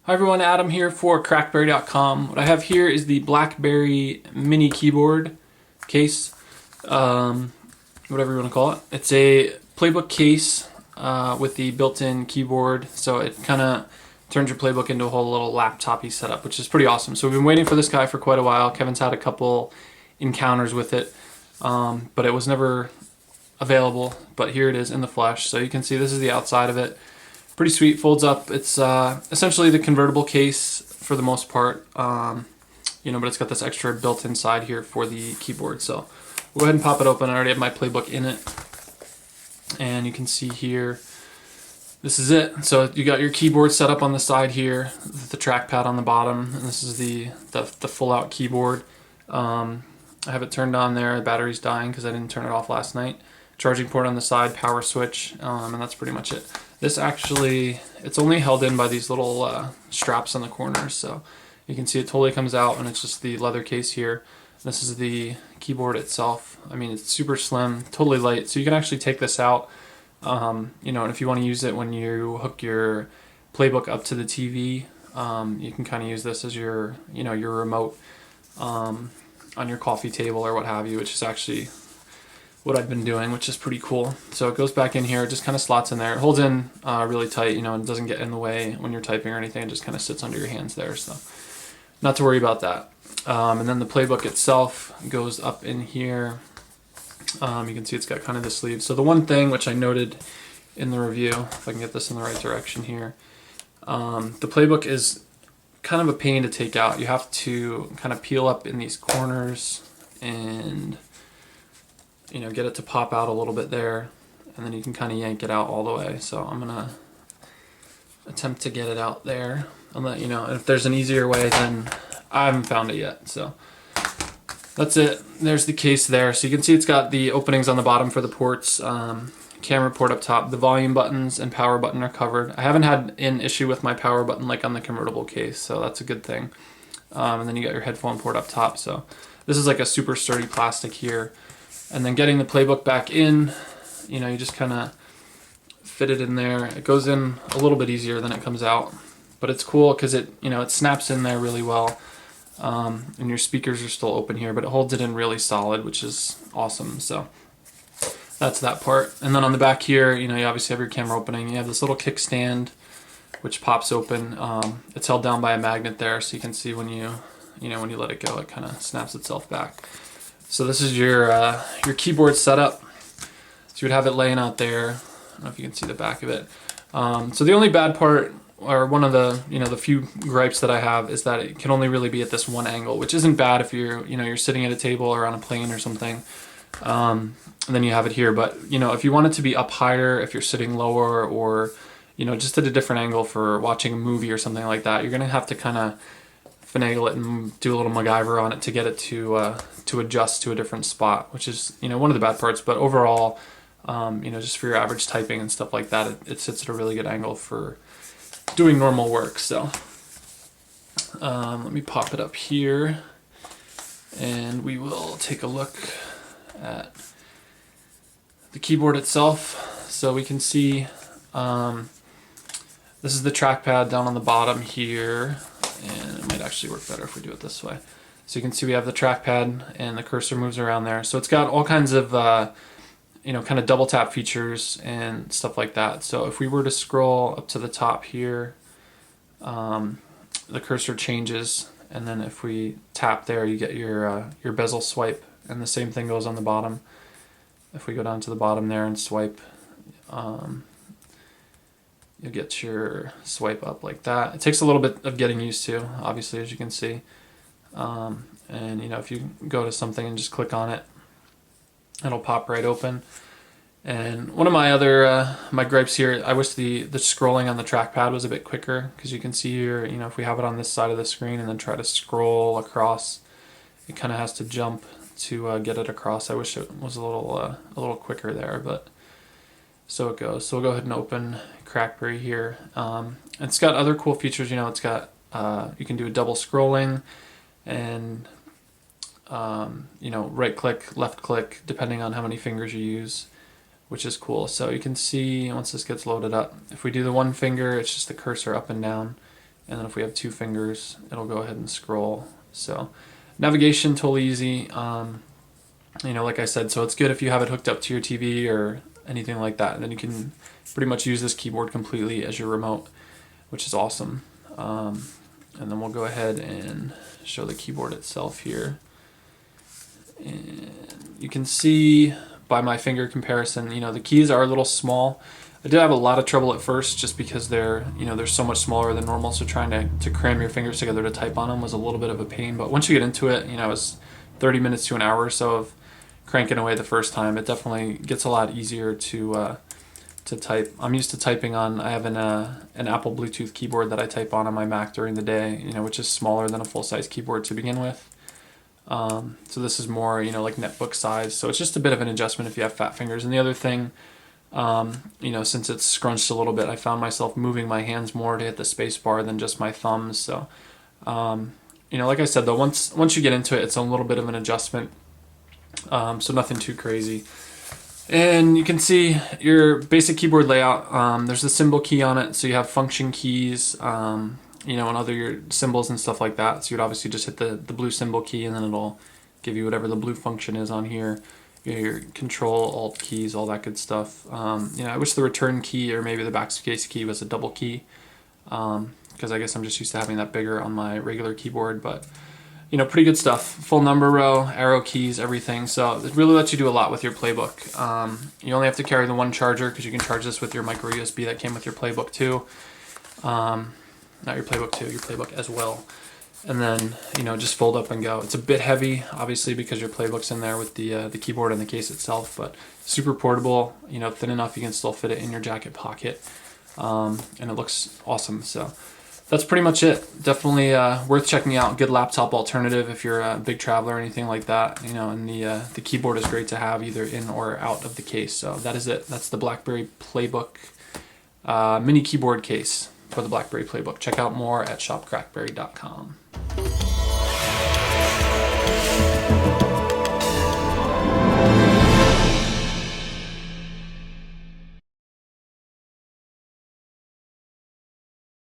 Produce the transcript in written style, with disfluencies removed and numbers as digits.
Hi everyone, Adam here for CrackBerry.com. What I have here is the BlackBerry mini keyboard case, whatever you want to call it. It's a PlayBook case with the built-in keyboard, so it kind of turns your PlayBook into a whole little laptop-y setup, which is pretty awesome. So we've been waiting for this guy for quite a while. Kevin's had a couple encounters with it, but it was never available, but here it is in the flesh. So you can see this is the outside of it. Pretty sweet, folds up. It's essentially the convertible case for the most part, but it's got this extra built-in side here for the keyboard. So we'll go ahead and pop it open. I already have my PlayBook in it, and you can see here, this is it. So you got your keyboard set up on the side here, the trackpad on the bottom, and this is the full-out keyboard. I have it turned on there. The battery's dying because I didn't turn it off last night. Charging port on the side, power switch, and that's pretty much it. This actually, it's only held in by these little straps on the corners, so you can see it totally comes out, and it's just the leather case here. This is the keyboard itself. I mean, it's super slim, totally light, so you can actually take this out, and if you want to use it when you hook your PlayBook up to the TV, you can kind of use this as your, your remote on your coffee table or what have you, which is actually what I've been doing, which is pretty cool. So it goes back in here, it just kind of slots in there. It holds in really tight, and it doesn't get in the way when you're typing or anything. It just kind of sits under your hands there, so not to worry about that. And then the PlayBook itself goes up in here. You can see it's got kind of the sleeve. So the one thing which I noted in the review, if I can get this in the right direction here, the PlayBook is kind of a pain to take out. You have to kind of peel up in these corners and get it to pop out a little bit there, and then you can kind of yank it out all the way. So I'm gonna attempt to get it out there and let you know. And if there's an easier way, then I haven't found it yet. So that's it. There's the case there. So you can see it's got the openings on the bottom for the ports, camera port up top, the volume buttons and power button are covered. I haven't had an issue with my power button like on the convertible case, so that's a good thing. And then you got your headphone port up top. So this is like a super sturdy plastic here. And then getting the PlayBook back in, you just kind of fit it in there. It goes in a little bit easier than it comes out, but it's cool because it snaps in there really well. And your speakers are still open here, but it holds it in really solid, which is awesome. So that's that part. And then on the back here, you obviously have your camera opening. You have this little kickstand, which pops open. It's held down by a magnet there, so you can see when you let it go, it kind of snaps itself back. So this is your keyboard setup. So you would have it laying out there. I don't know if you can see the back of it. So the only bad part, or one of the the few gripes that I have, is that it can only really be at this one angle, which isn't bad if you're sitting at a table or on a plane or something. And then you have it here. But if you want it to be up higher, if you're sitting lower, or just at a different angle for watching a movie or something like that, you're gonna have to kind of finagle it and do a little MacGyver on it to get it to adjust to a different spot, which is one of the bad parts. But overall, just for your average typing and stuff like that, it sits at a really good angle for doing normal work. So let me pop it up here, and we will take a look at the keyboard itself. So we can see this is the trackpad down on the bottom here, and it might actually work better if we do it this way. So you can see we have the trackpad and the cursor moves around there. So it's got all kinds of kind of double tap features and stuff like that. So if we were to scroll up to the top here, the cursor changes, and then if we tap there, you get your bezel swipe, and the same thing goes on the bottom. If we go down to the bottom there and swipe, you'll get your swipe up like that. It takes a little bit of getting used to, obviously, as you can see. And if you go to something and just click on it, it'll pop right open. And one of my other my gripes here, I wish the scrolling on the trackpad was a bit quicker, because you can see here, if we have it on this side of the screen and then try to scroll across, it kind of has to jump to get it across. I wish it was a little quicker there, but so it goes. So we'll go ahead and open CrackBerry here. It's got other cool features. It's got you can do a double scrolling, and right click, left click, depending on how many fingers you use, which is cool. So you can see once this gets loaded up, if we do the one finger, it's just the cursor up and down. and then if we have 2 fingers, it'll go ahead and scroll. So navigation, totally easy. You know, like I said, so it's good if you have it hooked up to your TV or anything like that, and then you can pretty much use this keyboard completely as your remote, which is awesome. And then we'll go ahead and show the keyboard itself here. And you can see by my finger comparison, you know, the keys are a little small. I did have a lot of trouble at first just because they're so much smaller than normal, so trying to cram your fingers together to type on them was a little bit of a pain. But once you get into it, you know, it's 30 minutes to an hour or so of cranking away the first time. It definitely gets a lot easier to type. I'm used to typing on, I have an Apple Bluetooth keyboard that I type on my Mac during the day, you know, which is smaller than a full-size keyboard to begin with. So this is more, you know, like netbook size. So it's just a bit of an adjustment if you have fat fingers. And the other thing, you know, since it's scrunched a little bit, I found myself moving my hands more to hit the space bar than just my thumbs. So, you know, like I said, though, once you get into it, it's a little bit of an adjustment. So nothing too crazy. And you can see your basic keyboard layout. There's the symbol key on it, so you have function keys, you know, and other your symbols and stuff like that. So you'd obviously just hit the blue symbol key, and then it'll give you whatever the blue function is on here. Your control, alt keys, all that good stuff. You know, I wish the return key or maybe the backspace key was a double key, because I guess I'm just used to having that bigger on my regular keyboard, but you know, pretty good stuff. Full number row, arrow keys, everything. So it really lets you do a lot with your PlayBook. You only have to carry the one charger because you can charge this with your micro USB that came with your PlayBook 2. Not your PlayBook 2, your PlayBook as well. And then, you know, just fold up and go. It's a bit heavy, obviously, because your PlayBook's in there with the keyboard and the case itself, but super portable, you know, thin enough you can still fit it in your jacket pocket. And it looks awesome. So that's pretty much it. Definitely worth checking out. Good laptop alternative if you're a big traveler or anything like that. You know, and the keyboard is great to have either in or out of the case. So that is it. That's the BlackBerry PlayBook mini keyboard case for the BlackBerry PlayBook. Check out more at shopcrackberry.com.